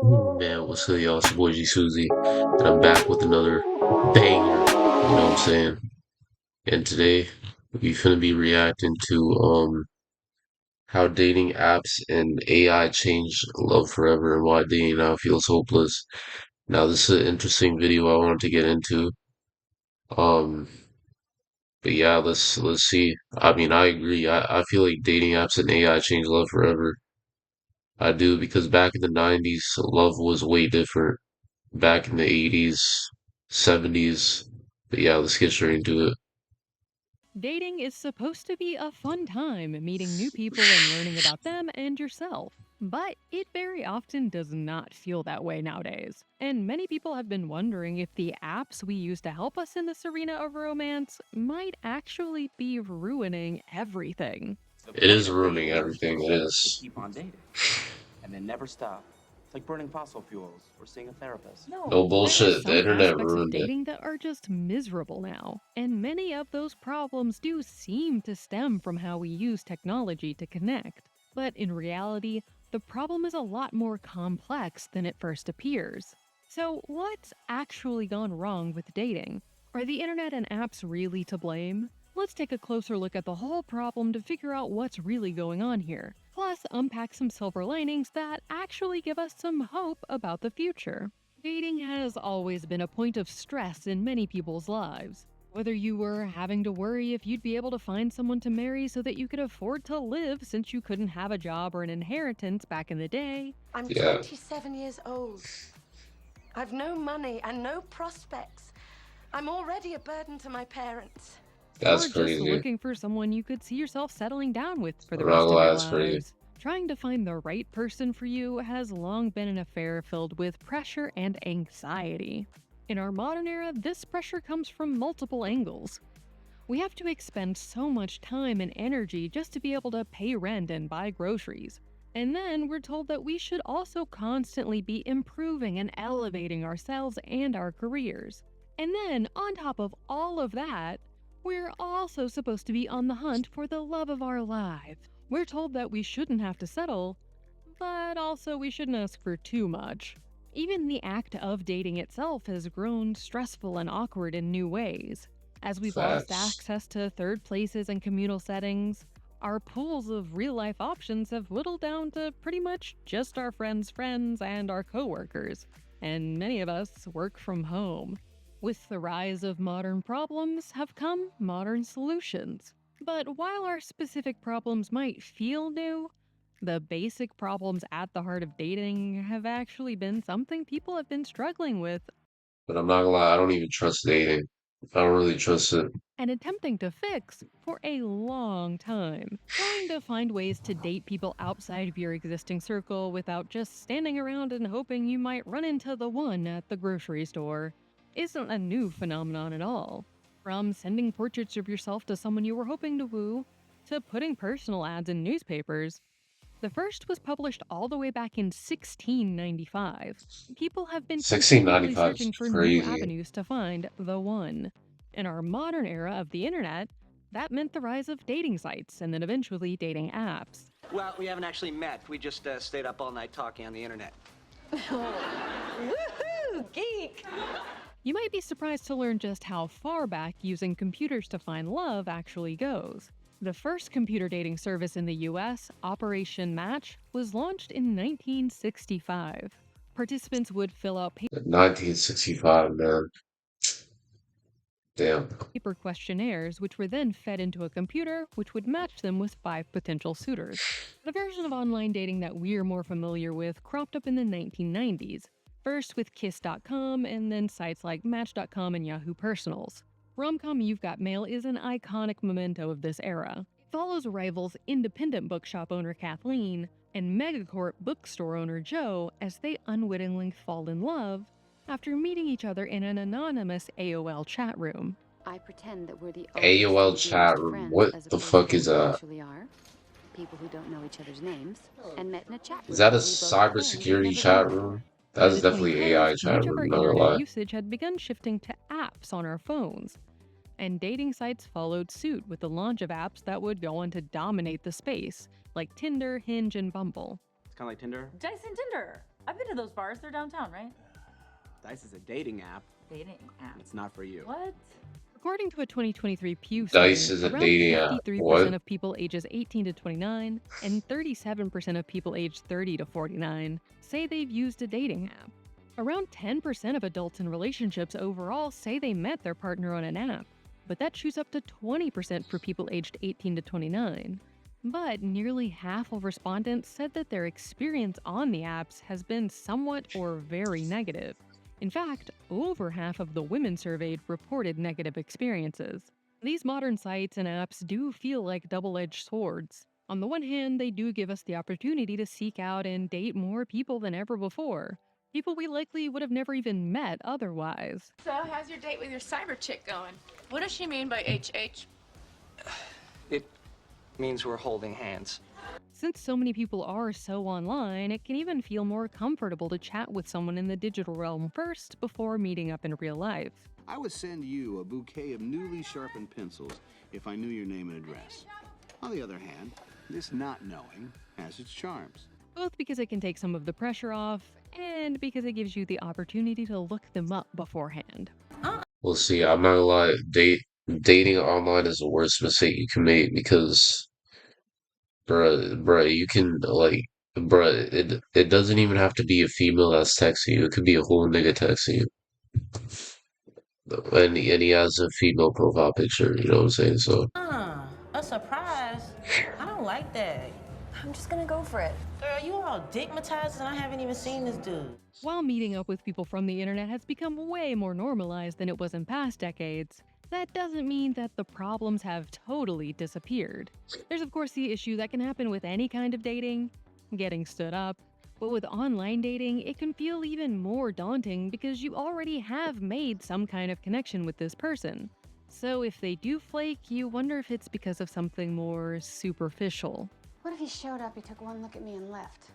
Man, what's good, y'all? It's your boy Gswoozie, and I'm back with another banger. You know what I'm saying? And today we finna be reacting to how dating apps and AI changed love forever and why dating now feels hopeless. Now, this is an interesting video I wanted to get into. Um, but yeah, let's see. I mean, I agree. I feel like dating apps and AI changed love forever. I do because back in the 90s, love was way different. Back in the 80s, 70s. But yeah, let's get straight into it. Dating is supposed to be a fun time, meeting new people and learning about them and yourself. But it very often does not feel that way nowadays. And many people have been wondering if the apps we use to help us in this arena of romance might actually be ruining everything. The It point is of ruining dating everything. It is to is. keep on dating and then never stop. It's like burning fossil fuels or seeing a therapist. No No, there are bullshit. The some internet aspects of ruined it. dating that are just miserable now. And many of those problems do seem to stem from how we use technology to connect. But in reality, the problem is a lot more complex than it first appears. So, what's actually gone wrong with dating? Are the internet and apps really to blame? Let's take a closer look at the whole problem to figure out what's really going on here. Plus, unpack some silver linings that actually give us some hope about the future. Dating has always been a point of stress in many people's lives. Whether you were having to worry if you'd be able to find someone to marry so that you could afford to live since you couldn't have a job or an inheritance back in the day, I'm Yeah, 27 years old. I've no money and no prospects. I'm already a burden to my parents. that's or just crazy. looking for someone you could see yourself settling down with for the I'm not rest gonna of lie, your that's crazy. lives. Trying to find the right person for you has long been an affair filled with pressure and anxiety. In our modern era, this pressure comes from multiple angles. We have to expend so much time and energy just to be able to pay rent and buy groceries. And then we're told that we should also constantly be improving and elevating ourselves and our careers. And then, on top of all of that, we're also supposed to be on the hunt for the love of our lives. We're told that we shouldn't have to settle, but also we shouldn't ask for too much. Even the act of dating itself has grown stressful and awkward in new ways. As we've lost Facts. access to third places and communal settings, our pools of real life options have whittled down to pretty much just our friends' friends and our coworkers. And many of us work from home. With the rise of modern problems have come modern solutions. But while our specific problems might feel new, the basic problems at the heart of dating have actually been something people have been struggling with But I'm not gonna lie, I don't even trust dating. I don't really trust it. and attempting to fix for a long time. Trying to find ways to date people outside of your existing circle without just standing around and hoping you might run into the one at the grocery store isn't a new phenomenon at all. From sending portraits of yourself to someone you were hoping to woo, to putting personal ads in newspapers, the first was published all the way back in 1695. People have been continually 1695 is searching for new crazy. avenues to find the one. In our modern era of the internet, that meant the rise of dating sites and then eventually dating apps. Well, we haven't actually met. We just stayed up all night talking on the internet. Woohoo! Geek! You might be surprised to learn just how far back using computers to find love actually goes. The first computer dating service in the US, Operation Match, was launched in 1965. Participants would fill out 1965, man. Damn. paper questionnaires, which were then fed into a computer, which would match them with 5 potential suitors. The version of online dating that we're more familiar with cropped up in the 1990s, first with Kiss.com and then sites like Match.com and Yahoo Personals. Romcom You've Got Mail is an iconic memento of this era. It follows rivals independent bookshop owner Kathleen and Megacorp bookstore owner Joe as they unwittingly fall in love after meeting each other in an anonymous AOL chat room. I pretend that we're the oldest AOL and chat dearest room. friends What as the opposed fuck to is who we that? actually are. People who don't know each other's names and met in a chat Is room that a where we both claimed we'd cybersecurity never been chat before. room? That's Between definitely AI those, chat much of room, our not gonna internet lie. usage had begun shifting to apps on our phones, and dating sites followed suit with the launch of apps that would go on to dominate the space, like Tinder, Hinge, and Bumble. It's kind of like Tinder. Dyson Tinder. I've been to those bars. They're downtown, right? Dice is a dating app. Dating app. It's not for you. What? According to a 2023 Pew Dice study, is a around dating app. 53% What? of people ages 18 to 29 and 37% of people aged 30 to 49 say they've used a dating app. Around 10% of adults in relationships overall say they met their partner on an app, but that shoots up to 20% for people aged 18 to 29. But nearly half of respondents said that their experience on the apps has been somewhat or very negative. In fact, over half of the women surveyed reported negative experiences. These modern sites and apps do feel like double-edged swords. On the one hand, they do give us the opportunity to seek out and date more people than ever before. People we likely would have never even met otherwise. So, how's your date with your cyber chick going? What does she mean by HH? It means we're holding hands. Since so many people are so online, it can even feel more comfortable to chat with someone in the digital realm first before meeting up in real life. I would send you a bouquet of newly sharpened pencils if I knew your name and address. On the other hand, this not knowing has its charms. Both because it can take some of the pressure off, and because it gives you the opportunity to look them up beforehand. Well, see, I'm not gonna lie. Dating online is the worst mistake you can make because, bruh, you can like, it doesn't even have to be a female that's texting you. It could be a whole nigga texting you, and he has a female profile picture. You know what I'm saying? So. A surprise? I don't like that. I'm just gonna go for it. Girl, you all digmatized and I haven't even seen this dude. While meeting up with people from the internet has become way more normalized than it was in past decades, that doesn't mean that the problems have totally disappeared. There's of course the issue that can happen with any kind of dating, getting stood up, but with online dating, it can feel even more daunting because you already have made some kind of connection with this person. So if they do flake, you wonder if it's because of something more superficial. What if he showed up, he took one look at me and left?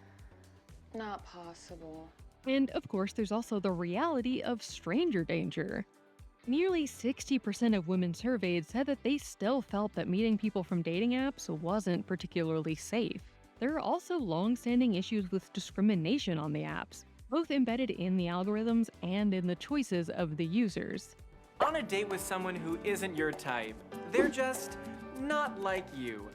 Not possible. And of course, there's also the reality of stranger danger. Nearly 60% of women surveyed said that they still felt that meeting people from dating apps wasn't particularly safe. There are also long-standing issues with discrimination on the apps, both embedded in the algorithms and in the choices of the users. On a date with someone who isn't your type. They're just not like you.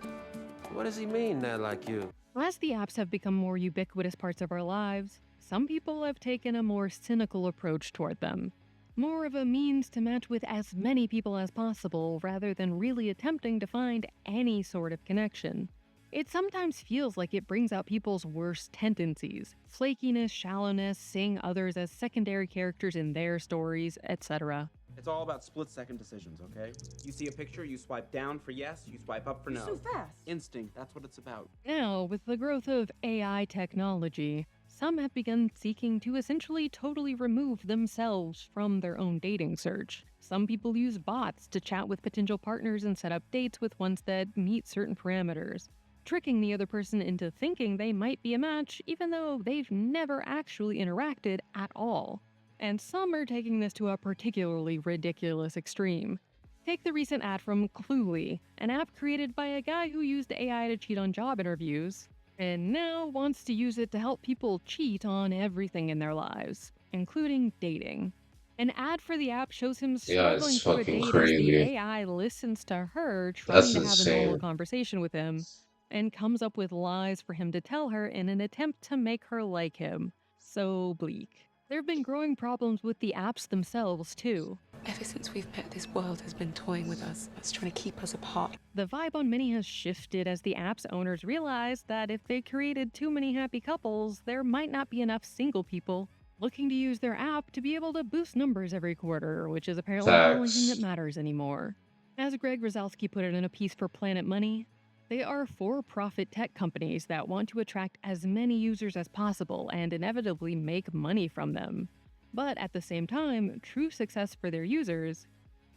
What does he mean, not like you? As the apps have become more ubiquitous parts of our lives, some people have taken a more cynical approach toward them. More of a means to match with as many people as possible rather than really attempting to find any sort of connection. It sometimes feels like it brings out people's worst tendencies: flakiness, shallowness, seeing others as secondary characters in their stories, etc. It's all about split-second decisions, okay? You see a picture, you swipe down for yes, you swipe up for no. So fast. Instinct, that's what it's about. Now, with the growth of AI technology, some have begun seeking to essentially totally remove themselves from their own dating search. Some people use bots to chat with potential partners and set up dates with ones that meet certain parameters, tricking the other person into thinking they might be a match even though they've never actually interacted at all. And some are taking this to a particularly ridiculous extreme. Take the recent ad from Cluely, an app created by a guy who used AI to cheat on job interviews, and now wants to use it to help people cheat on everything in their lives, including dating. An ad for the app shows him struggling it's through a fucking date as crazy. the AI listens to her trying That's to have a normal insane. conversation with him, and comes up with lies for him to tell her in an attempt to make her like him. So bleak. There have been growing problems with the apps themselves, too. Ever since we've met, this world has been toying with us. It's trying to keep us apart. The vibe on many has shifted as the app's owners realized that if they created too many happy couples, there might not be enough single people looking to use their app to be able to boost numbers every quarter, which is apparently the only thing that Facts. matters anymore. As Greg Rosowski put it in a piece for Planet Money, they are for-profit tech companies that want to attract as many users as possible and inevitably make money from them. But at the same time, true success for their users,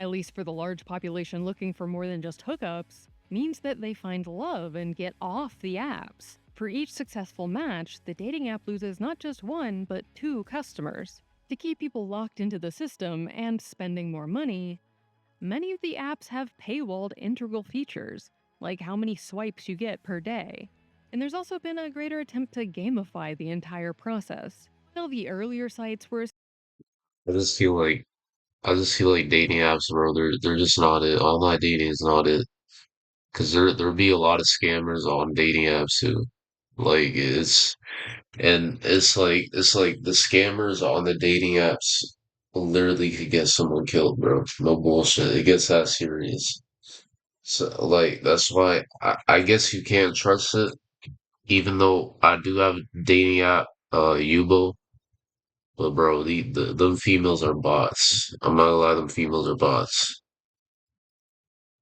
at least for the large population looking for more than just hookups, means that they find love and get off the apps. For each successful match, the dating app loses not just one, but two customers. To keep people locked into the system and spending more money, many of the apps have paywalled integral features, like how many swipes you get per day. And there's also been a greater attempt to gamify the entire process. While the earlier sites were I just feel like I just feel like dating apps, bro. They're just not it. Online dating is not it. Cause there'll be a lot of scammers on dating apps too. Like it's like the scammers on the dating apps literally could get someone killed, bro. No bullshit. It gets that serious. So like that's why I guess you can't trust it. Even though I do have a dating app, Yubo, but bro, them females are bots. I'm not gonna lie, them females are bots.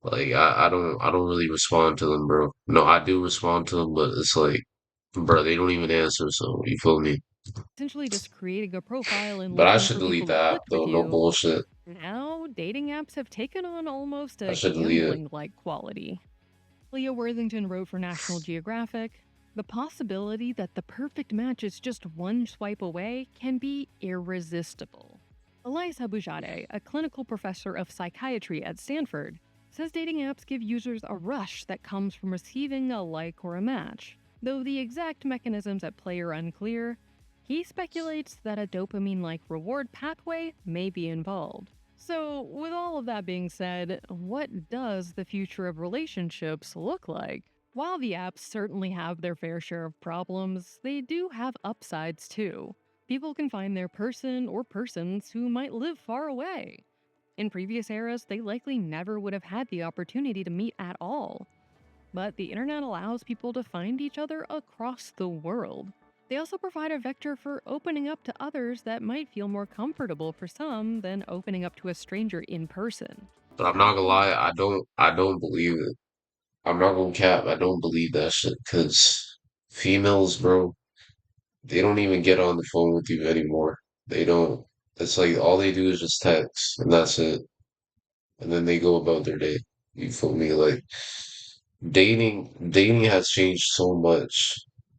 Like I don't really respond to them, bro. No, I do respond to them, but it's like, bro, they don't even answer. So you feel me? essentially just creating a profile and But I looking should for delete people the to app click with though. No you. bullshit. Now, dating apps have taken on almost I a should delete it. gambling-like quality. Leah Worthington wrote for National Geographic, "The possibility that the perfect match is just one swipe away can be irresistible." Elias Habujade, a clinical professor of psychiatry at Stanford, says dating apps give users a rush that comes from receiving a like or a match. Though the exact mechanisms at play are unclear, he speculates that a dopamine-like reward pathway may be involved. So, with all of that being said, what does the future of relationships look like? While the apps certainly have their fair share of problems, they do have upsides too. People can find their person or persons who might live far away. In previous eras, they likely never would have had the opportunity to meet at all. But the internet allows people to find each other across the world. They also provide a vector for opening up to others that might feel more comfortable for some than opening up to a stranger in person. But I'm not gonna lie, I don't believe it. I'm not gonna cap. I don't believe that shit. Cause females, bro, they don't even get on the phone with you anymore. They don't. It's like all they do is just text, and that's it. And then they go about their day. You feel me? Like dating has changed so much.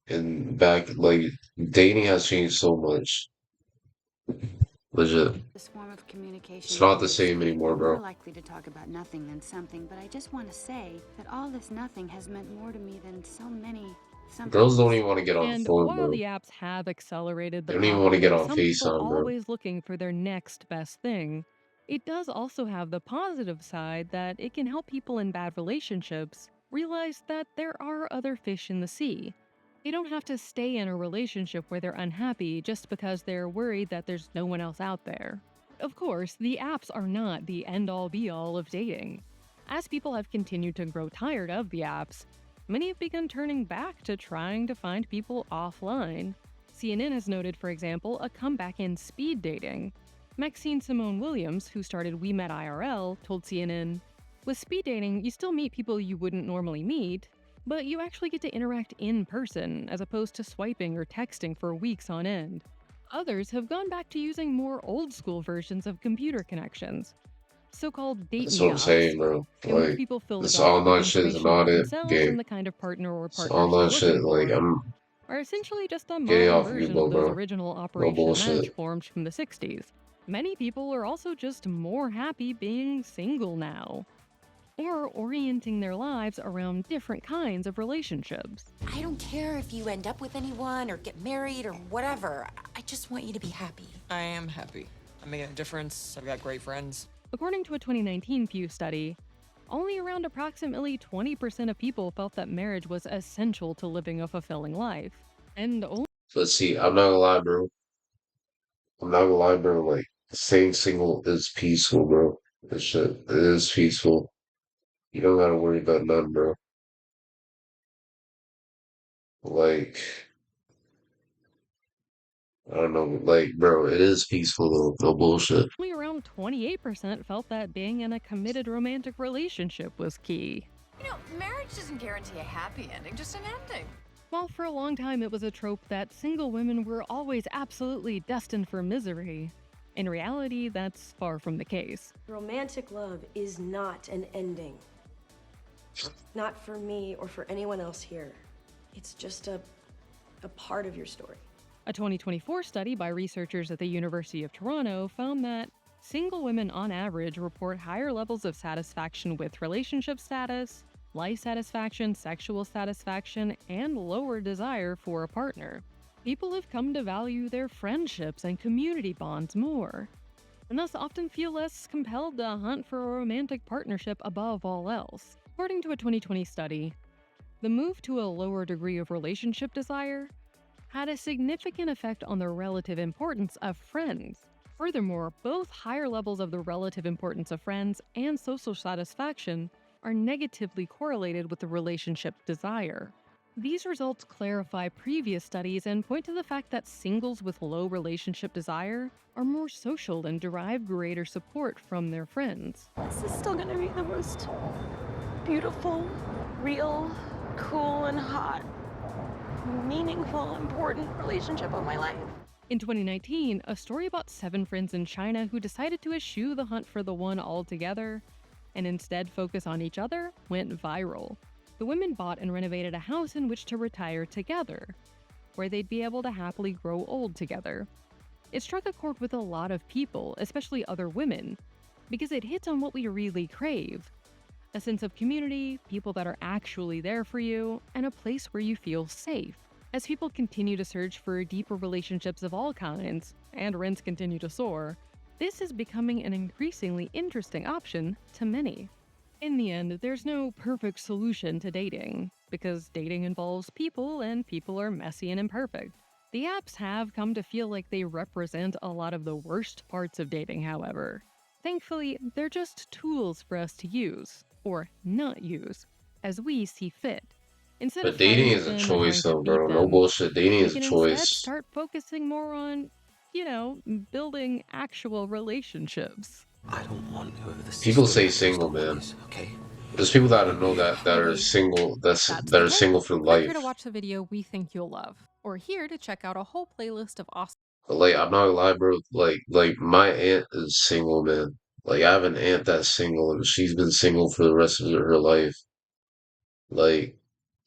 And back, like dating has changed so much. Legit. This form of It's communication not the creates same people anymore, more bro. likely to talk about nothing than something, but I just want to say that all this nothing has meant more to me than so many Girls don't somethings. even want to get on the And phone, while bro. the apps have accelerated They the don't even want to problem get of on some people FaceTime, bro. always looking for their next best thing, it does also have the positive side that it can help people in bad relationships realize that there are other fish in the sea. They don't have to stay in a relationship where they're unhappy just because they're worried that there's no one else out there. Of course, the apps are not the end-all be-all of dating. As people have continued to grow tired of the apps, many have begun turning back to trying to find people offline. CNN has noted, for example, a comeback in speed dating. Maxine Simone Williams, who started We Met IRL, told CNN, "With speed dating, you still meet people you wouldn't normally meet, but you actually get to interact in person as opposed to swiping or texting for weeks on end." Others have gone back to using more old school versions of computer connections, so-called date That's what I'm me-offs, saying, bro. in which Like, people fill the this dots with online shit is information not about it themselves game. and the kind of partner or This partners they're online shit, looking like, for, I'm are essentially just a getting modern off you, version of those bro. original No Operation Match bullshit. forums from the 60s. Many people are also just more happy being single now, or orienting their lives around different kinds of relationships. I don't care if you end up with anyone or get married or whatever. I just want you to be happy. I am happy. I'm making a difference. I've got great friends. According to a 2019 Pew study, only around approximately 20% of people felt that marriage was essential to living a fulfilling life. And only But see, I'm not gonna lie, bro. I'm not gonna lie, bro. Like, staying single is peaceful, bro. This shit, it is peaceful. You don't gotta worry about nothing, bro. Like, I don't know, like, bro, it is peaceful though. No bullshit. around 28% felt that being in a committed romantic relationship was key. You know, marriage doesn't guarantee a happy ending, just an ending. While for a long time it was a trope that single women were always absolutely destined for misery, in reality, that's far from the case. Romantic love is not an ending. Not for me or for anyone else here. It's just a part of your story. A 2024 study by researchers at the University of Toronto found that single women on average report higher levels of satisfaction with relationship status, life satisfaction, sexual satisfaction, and lower desire for a partner. People have come to value their friendships and community bonds more, and thus often feel less compelled to hunt for a romantic partnership above all else. According to a 2020 study, the move to a lower degree of relationship desire had a significant effect on the relative importance of friends. Furthermore, both higher levels of the relative importance of friends and social satisfaction are negatively correlated with the relationship desire. These results clarify previous studies and point to the fact that singles with low relationship desire are more social and derive greater support from their friends. This is still gonna be the most beautiful, real, cool, and hot, meaningful, important relationship of my life. In 2019, a story about 7 friends in China who decided to eschew the hunt for the one altogether and instead focus on each other went viral. The women bought and renovated a house in which to retire together, where they'd be able to happily grow old together. It struck a chord with a lot of people, especially other women, because it hits on what we really crave: a sense of community, people that are actually there for you, and a place where you feel safe. As people continue to search for deeper relationships of all kinds, and rents continue to soar, this is becoming an increasingly interesting option to many. In the end, there's no perfect solution to dating, because dating involves people and people are messy and imperfect. The apps have come to feel like they represent a lot of the worst parts of dating, however. Thankfully, they're just tools for us to use, or not use, as we see fit. Instead But of dating fighting with is a them and trying choice, to though, beat bro. No them, bullshit. Dating we is a can instead choice. start focusing more on, building actual relationships. I don't want whoever the People sister say next single, door man. is, okay? There's people that I Maybe know that are Hey, single. that's That the are tape. single for Click here life. to watch the video we think you'll love, or here to check out a whole playlist of awesome. But like, I'm not gonna lie, bro. Like my aunt is single, man. Like I have an aunt that's single, and she's been single for the rest of her life. Like,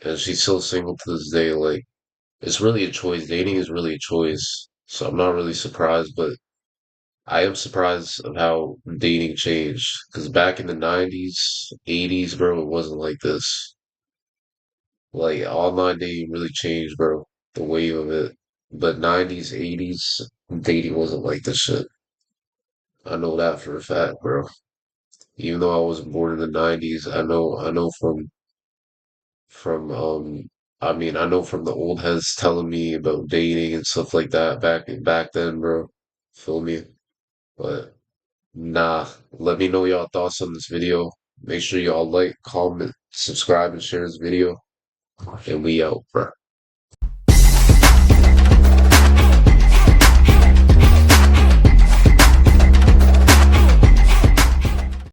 and she's still single to this day. Like, it's really a choice. Dating is really a choice. So I'm not really surprised, but I am surprised of how dating changed. Because back in the 90s, 80s, bro, it wasn't like this. Like, online dating really changed, bro. The wave of it. But 90s, 80s, dating wasn't like this shit. I know that for a fact, bro. Even though I wasn't born in the 90s, I know from I mean, I know from the old heads telling me about dating and stuff like that back then, bro. Feel me? But nah, let me know y'all thoughts on this video. Make sure y'all like, comment, subscribe, and share this video. And we out, bro.